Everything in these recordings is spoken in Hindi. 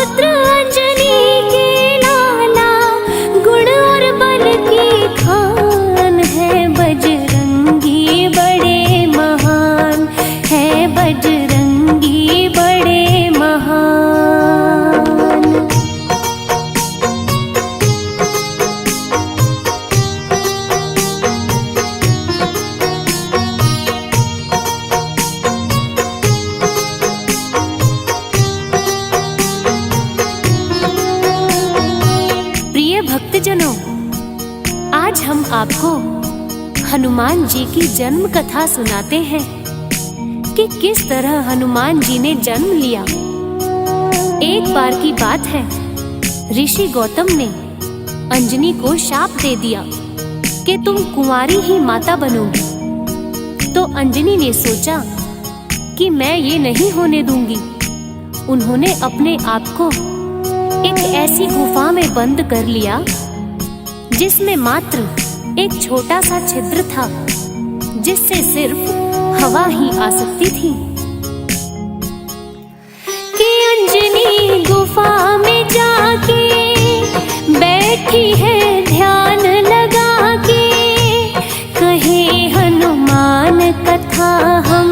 पुत्र अंजनी के लाला, गुण और बल की खान है बजरंगी बड़े महान, है बजरंगी बड़े महान। प्रिय भक्तजनों, आज हम आपको हनुमान जी की जन्म कथा सुनाते हैं कि किस तरह हनुमान जी ने जन्म लिया। एक बार की बात है, ऋषि गौतम ने अंजनी को शाप दे दिया कि तुम कुंवारी ही माता बनोगी। तो अंजनी ने सोचा कि मैं ये नहीं होने दूंगी। उन्होंने अपने आप को एक ऐसी गुफा में बंद कर लिया जिसमें मात्र एक छोटा सा छिद्र था, जिससे सिर्फ हवा ही आ सकती थी। कि अंजनी गुफा में जाके बैठी है ध्यान लगा के, कहे हनुमान कथा हम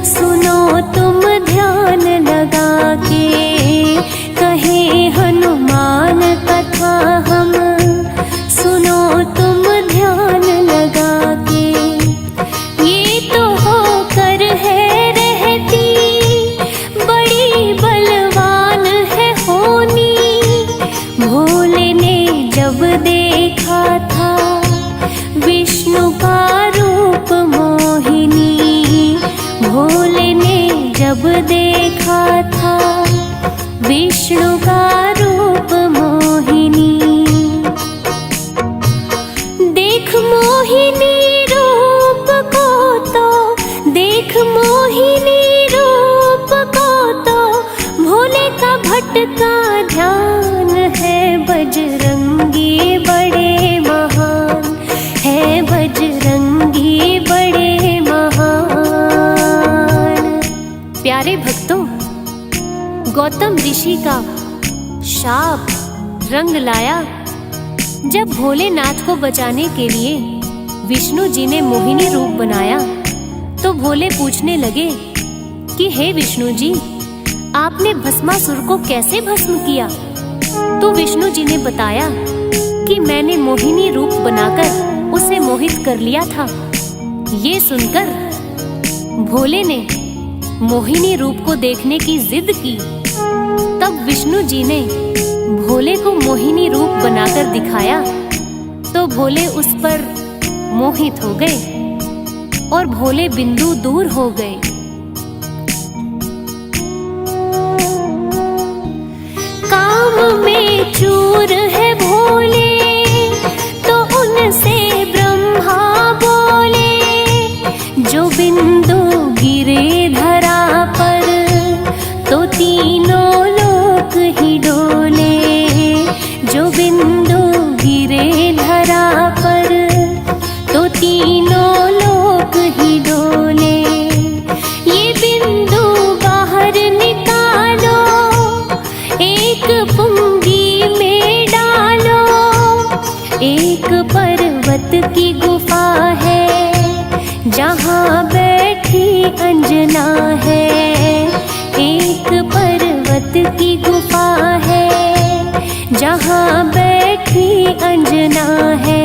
सुनो तुम ध्यान लगा के, कहे हनुमान कथा हम सुनो तुम ध्यान लगा के। ये तो होकर है रहती बड़ी बलवान है होनी, भोले ने जब देखा था विष्णु का रूप मोहिनी, भोले ने जब देखा था विष्णु का रूप मोहिनी। देख मोहिनी रूप को तो, देख मोहिनी रूप को तो, भोले का भटका ध्यान है बजरंगी बड़े महान, है बजरंगी बड़े महान। प्यारे भक्तों, गौतम ऋषि का शाप रंग लाया जब भोलेनाथ को बचाने के लिए विष्णु जी ने मोहिनी रूप बनाया। तो भोले पूछने लगे कि हे विष्णु जी, आपने भस्मासुर को कैसे भस्म किया? तो विष्णु जी ने बताया कि मैंने मोहिनी रूप बनाकर उसे मोहित कर लिया था। ये सुनकर भोले ने मोहिनी रूप को देखने की जिद की। तब विष्णु जी ने भोले को मोहिनी रूप बनाकर दिखाया तो भोले उस पर मोहित हो गए और भोले बिंदु दूर हो गए। काम में चूर है भोले तो उनसे ब्रह्मा बोले, जो बिंदु गिरे धरा पर तो तीनों लोक ही डोले, जो बिंदु गिरे धरा पर तो तीनों लोक ही डोले। ये बिंदु बाहर निकालो, एक पुंगी में डालो, एक पर्वत की गुफा है जहाँ बैठी अंजना है, एक पर्वत की गुफा है जहाँ बैठी अंजना है।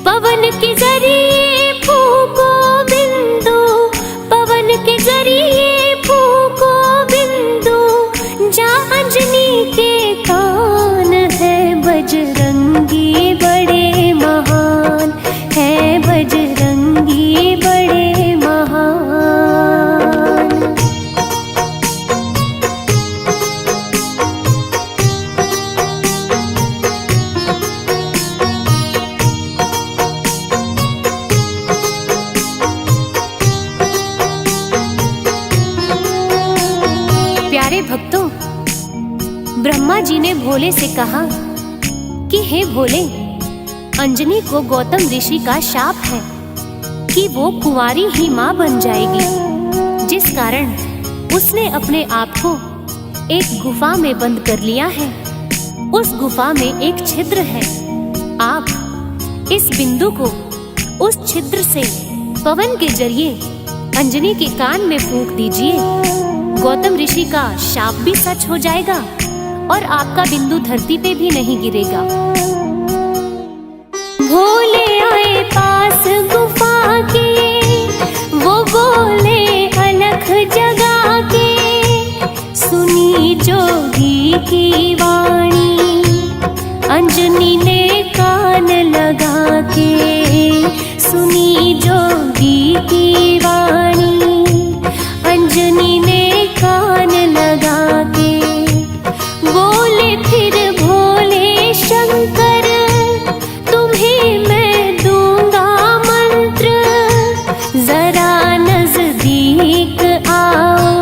पवन के जरिए फूको बिंदु, पवन के जरिए फूको बिंदु, जा अंजनी के कान है बजरंगी बड़े महान, है बजरंगी बड़े महान। प्यारे भक्तों, ब्रह्मा जी ने भोले से कहा कि हे भोले, अंजनी को गौतम ऋषि का शाप है कि वो कुंवारी ही माँ बन जाएगी, जिस कारण उसने अपने आप को एक गुफा में बंद कर लिया है। उस गुफा में एक छिद्र है। आप इस बिंदु को उस छिद्र से पवन के जरिए अंजनी के कान में फूंक दीजिए। गौतम ऋषि का शाप भी सच हो जाएगा और आपका बिंदु धरती पे भी नहीं गिरेगा। भोले आए पास गुफा के, वो बोले अलख जगा के, सुनी जोगी की वाणी, अंजनी ने कान लगा के, सुनी जोगी की वाणी, अंजनी ने कान लगा के, बोले फिर भोले शंकर, तुम्हें मैं दूंगा मंत्र, जरा नजदीक आओ,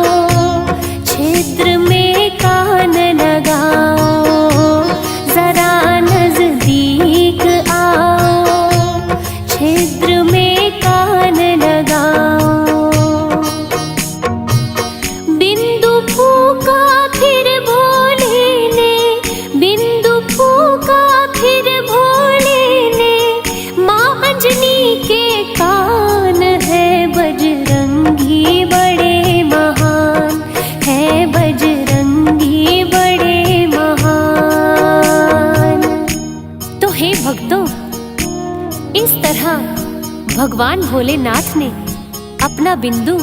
छिद्र में कान लगाओ, जरा नजदीक आओ, छिद्र में कान लगाओ। बिंदु फूका फिर भोले ने, बिंदु फूका फिर भोले ने, माँ अंजनी के कान है बजरंगी बड़े महान, है बजरंगी बड़े महान। तो हे भक्तों, इस तरह भगवान भोलेनाथ ने अपना बिंदु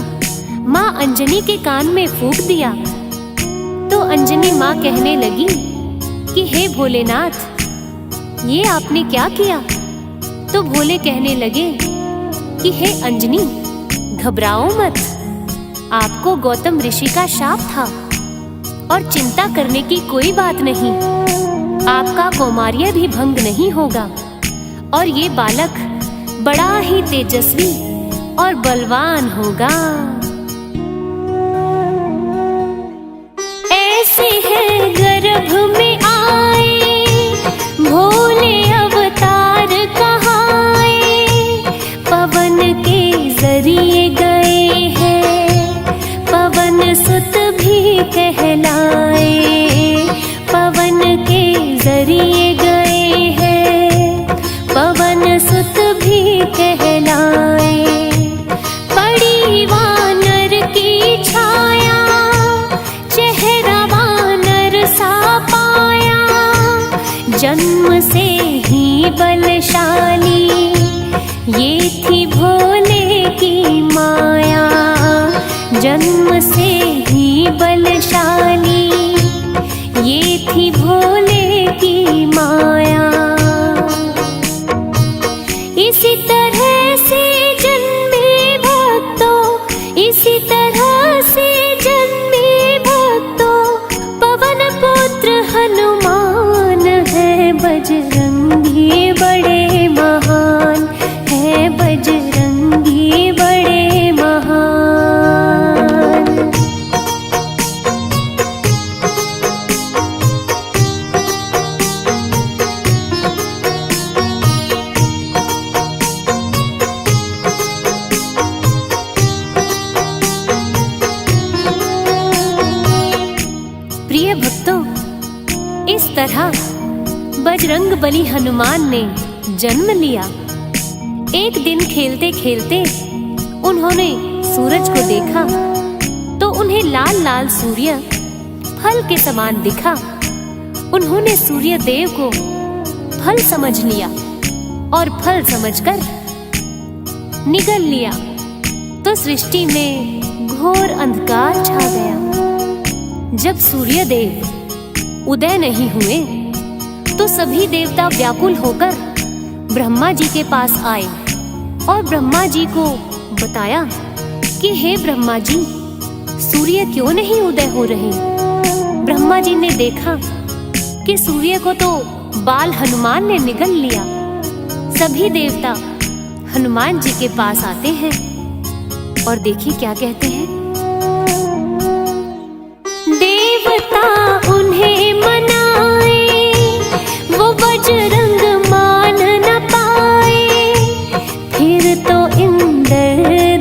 माँ अंजनी के कान में फूंक दिया। तो अंजनी माँ कहने लगी कि हे भोलेनाथ, ये आपने क्या किया? तो भोले कहने लगे कि हे अंजनी, घबराओ मत, आपको गौतम ऋषि का शाप था और चिंता करने की कोई बात नहीं। आपका कौमार्य भी भंग नहीं होगा और ये बालक बड़ा ही तेजस्वी और बलवान होगा। ऐसे है गर्भ में आए, भोले अवतार कहाए, पवन के जरिए गए हैं, पवन सुत भी कहलाए, पवन के जरिए गए हैं, पवन सुत भी कहलाए। पड़ी वानर की छाया, चेहरा वानर सा पाया, जन्म से ही बलशाली, ये थी भोले की माया, जन्म से ही बलशाली, ये थी भोले की माया। इसी तरह से जन्मे भक्तों, इसी तरह से जन्मे भक्तों, पवन पुत्र हनुमान है बजरंगी बड़े महान, है बजरंगी बड़े महान। प्रिय भक्तों, इस तरह बजरंग बली हनुमान ने जन्म लिया। एक दिन खेलते खेलते उन्होंने सूरज को देखा तो उन्हें लाल लाल सूर्य फल के समान दिखा। उन्होंने सूर्य देव को फल समझ लिया और फल समझकर निगल लिया। तो सृष्टि में घोर अंधकार छा गया। जब सूर्य देव उदय नहीं हुए तो सभी देवता व्याकुल होकर ब्रह्मा जी के पास आए और ब्रह्मा जी को बताया कि हे ब्रह्मा जी, सूर्य क्यों नहीं उदय हो रहे। ब्रह्मा जी ने देखा कि सूर्य को तो बाल हनुमान ने निगल लिया। सभी देवता हनुमान जी के पास आते हैं और देखिए क्या कहते हैं। देवता उन्हें मनाए, वो बजरंग मान न पाए। फिर तो इंद्र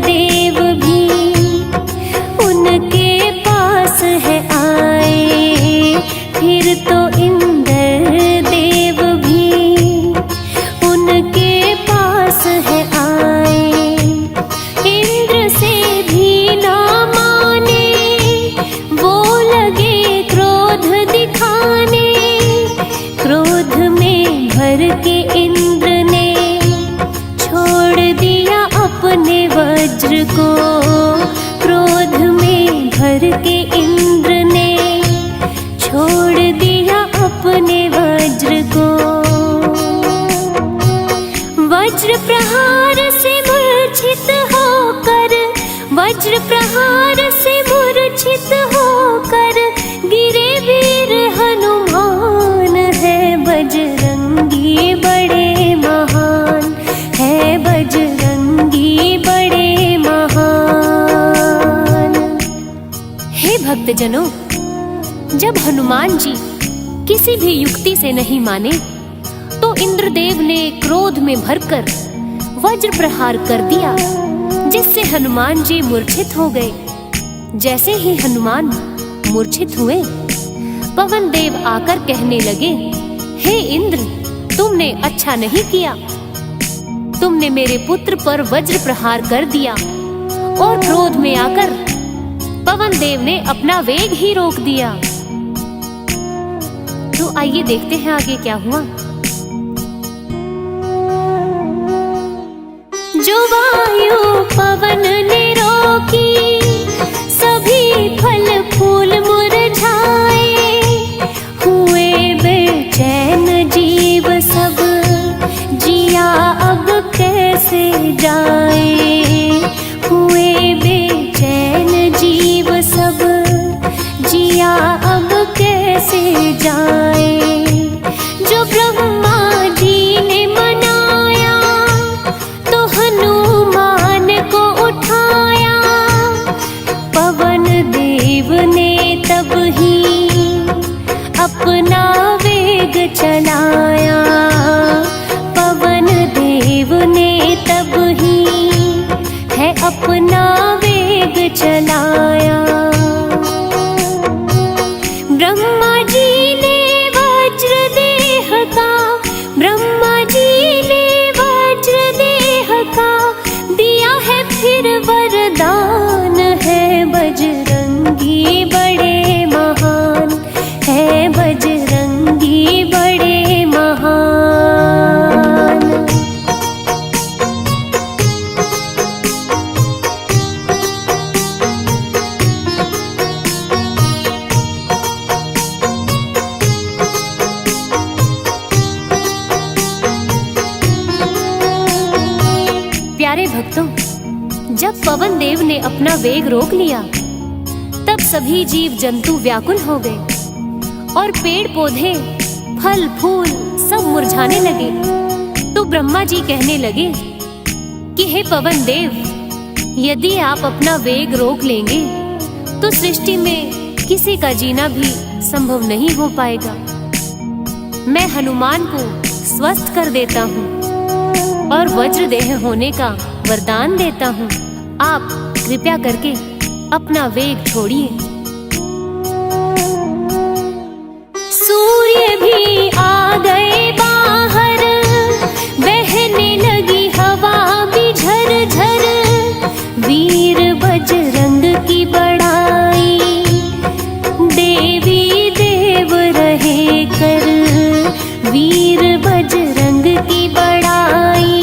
देव भी उनके भक्तजनों, जब हनुमान जी किसी भी युक्ति से नहीं माने तो इंद्रदेव ने क्रोध में भरकर वज्र प्रहार कर दिया, जिससे हनुमान जी मूर्छित हो गए। जैसे ही हनुमान मूर्छित हुए, पवन देव आकर कहने लगे, हे इंद्र, तुमने अच्छा नहीं किया। तुमने मेरे पुत्र पर वज्र प्रहार कर दिया और क्रोध में आकर पवन देव ने अपना वेग ही रोक दिया। तो आइए देखते हैं आगे क्या हुआ। जो वायु पवन ने रोकी, सभी फल फूल मुरझाए। हुए बेचैन जीव सब, जिया अब कैसे जाए। हुए बेचैन जीव सब, जिया अब कैसे जाए। जो ब्रह्मा जी ने मनाया, तो हनुमान को उठाया। पवन देव ने तब ही अपना वेग चलाया। पवन देव ने तब ही है अपना वेग चलाया। ब्रह्मा जी ने वज्र देह का, ब्रह्मा जी ने वज्र देह का दिया है फिर वरदान। है बजरंगी बड़े महान, है बजरंगी बड़े महान। प्यारे भक्तों, जब पवन देव ने अपना वेग रोक लिया, तब सभी जीव जंतु व्याकुल हो गए और पेड़ पौधे फल फूल सब मुरझाने लगे। तो ब्रह्मा जी कहने लगे कि हे पवन देव, यदि आप अपना वेग रोक लेंगे तो सृष्टि में किसी का जीना भी संभव नहीं हो पाएगा। मैं हनुमान को स्वस्थ कर देता हूँ और वज्र देह होने का वरदान देता हूँ। आप कृपया करके अपना वेग छोड़िए। सूर्य भी आ गए बाहर, बहने लगी हवा भी झरझर। वीर बजरंग की बड़ाई, देवी देव रहे कर। वीर बजरंग की बड़ाई,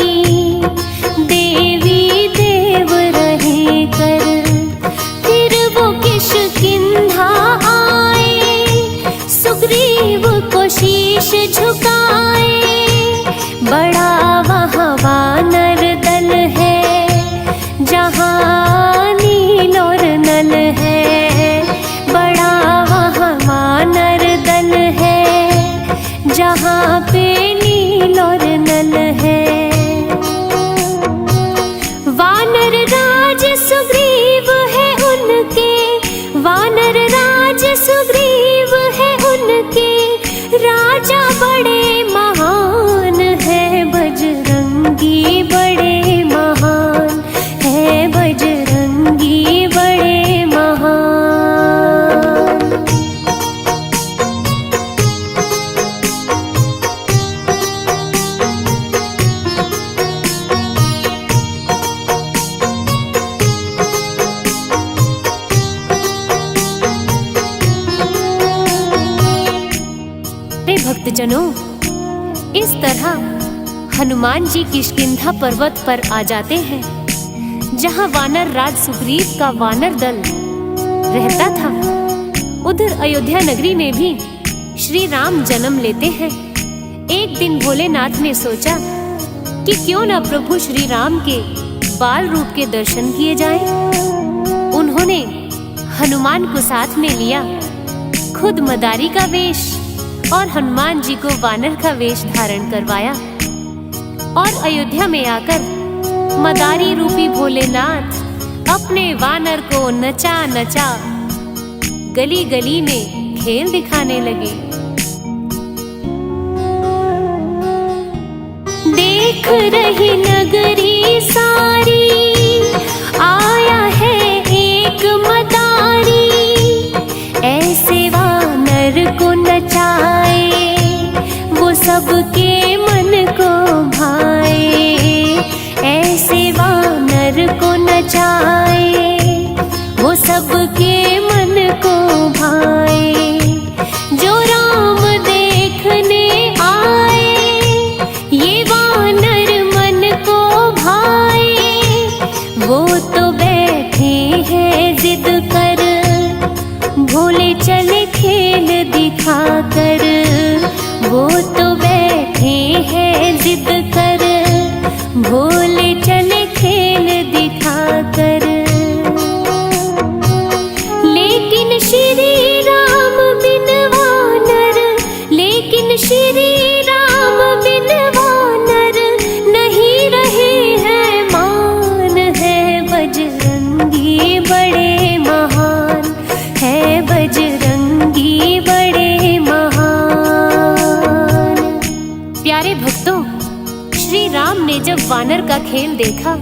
देवी देव रहे कर। फिर वो किष्किंधा आए, सुग्रीव को शीश झुकाए। बड़ा वहाँ वानर दल है, जहाँ नील और नल है। बड़ा वहाँ वानर दल है, जहाँ पे नील और नल है। वानर राज सुग्रीव है उनके, वानर राज सुग्रीव है उनके। राजा बड़े महान है, बजरंगी बड़े महान है, बजरंगी बड़े महान। भक्तजनों, इस तरह हनुमान जी किष्किंधा पर्वत पर आ जाते हैं, जहां वानर राज सुग्रीव का वानर दल रहता था। उधर अयोध्या नगरी में भी श्री राम जन्म लेते हैं। एक दिन भोलेनाथ ने सोचा कि क्यों न प्रभु श्री राम के बाल रूप के दर्शन किए जाएं। उन्होंने हनुमान को साथ में लिया, खुद मदारी का वेश और हनुमान जी को वानर का वेश धारण करवाया और अयोध्या में आकर मदारी रूपी भोलेनाथ अपने वानर को नचा नचा गली गली में खेल दिखाने लगे। देख रही नगरी सारी, आया है एक मदारी, ऐसे वानर को नचाए, वो सबके मन को भाए। ऐसे वानर को नचाए, वो सबके मन को भाए। जो राम देखने आए, ये वानर मन को भाए। वो तो बैठे हैं जिद कर, भोले चले खेल दिखाकर। वो तो बैठे हैं जिद कर, भोले चले खेल दिखाकर। लेकिन श्री राम बिन वानर, लेकिन श्री राम बिन वानर नहीं रहे हैं मान। है बजरंगी बड़े महान, है बजरंगी बड़े महान। प्यारे भक्तों, श्री राम ने जब वानर का खेल देखा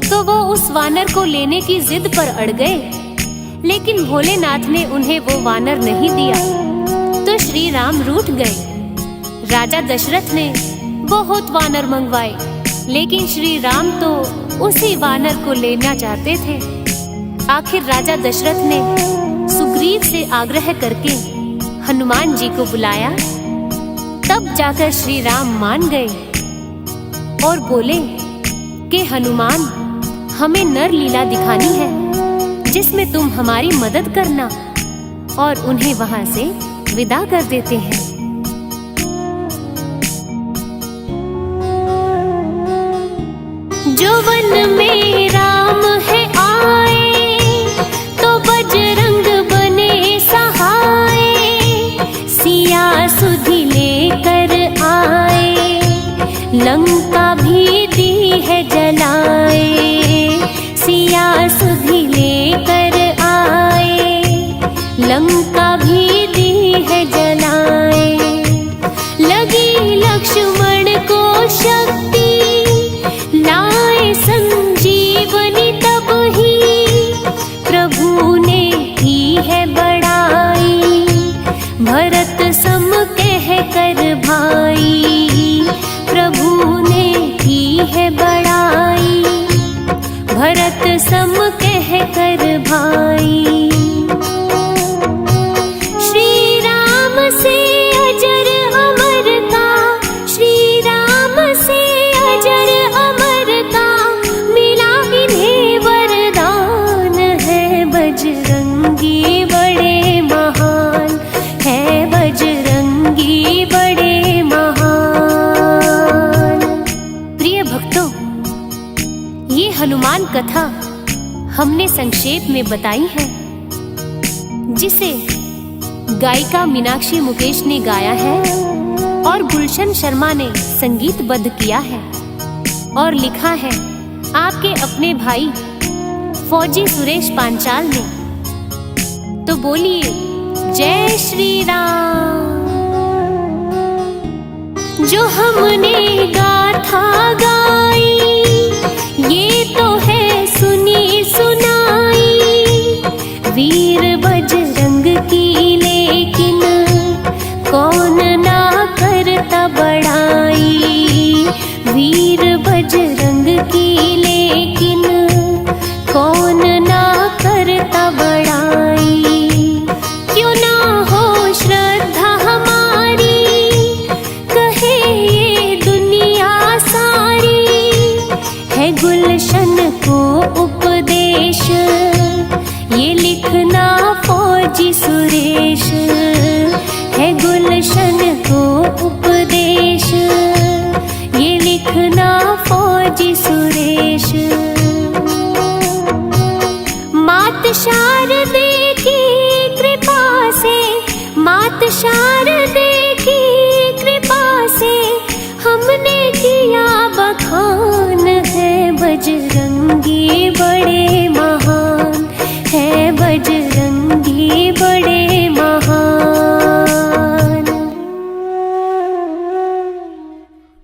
तो वो उस वानर को लेने की जिद पर अड़ गए, लेकिन भोलेनाथ ने उन्हें वो वानर नहीं दिया तो श्री राम रूठ गए। राजा दशरथ ने बहुत वानर मंगवाए, लेकिन श्री राम तो उसी वानर को लेना चाहते थे। आखिर राजा दशरथ ने सुग्रीव से आग्रह करके हनुमान जी को बुलाया। तब जाकर श्री राम मान गए और बोले कि हनुमान, हमें नर लीला दिखानी है जिसमें तुम हमारी मदद करना। और उन्हें वहां से विदा कर देते हैं। जो वन में राम है आए, तो बजरंग बने सहाय। सिया सुधि लेकर आए, लंका भी दी है जलाए। सिया सुधि लेकर आए, लंका भी दी है जलाए। लगी लक्ष्मण को शक्ति, लाए संजीवनी तब ही। प्रभु ने की है बड़ाई, भरत सम कह कर भाई। प्रभु ने की है बड़ाई, भरत सम कह कर भाई। श्री राम से अजर अमर का, श्री राम से अजर अमर का, मिला इन्हें वरदान। है बजरंगी बड़े महान, है बजरंगी बड़े महान। प्रिय भक्तों, ये हनुमान कथा हमने संक्षेप में बताई है, जिसे गायिका मीनाक्षी मुकेश ने गाया है और गुलशन शर्मा ने संगीतबद्ध किया है और लिखा है आपके अपने भाई फौजी सुरेश पांचाल ने। तो बोलिए जय श्री राम। जो हमने गाथा गाई, ये तो है सुनी सुनाई। वीर बजरंग की लेकिन कौन ना करता बड़ाई। वीर बजरंग की लेकिन कौन ना करता बड़ाई। क्यों ना हो श्रद्धा हमारी, कहे ये दुनिया सारी। है गुलशन को उपदेश, ये लिखना फौजी सुरेश। है गुलशन को उपदेश, ये लिखना फौजी सुरेश। मात शारदे की कृपा से, मात शारदे की कृपा से हमने किया बखान। है बजरंगी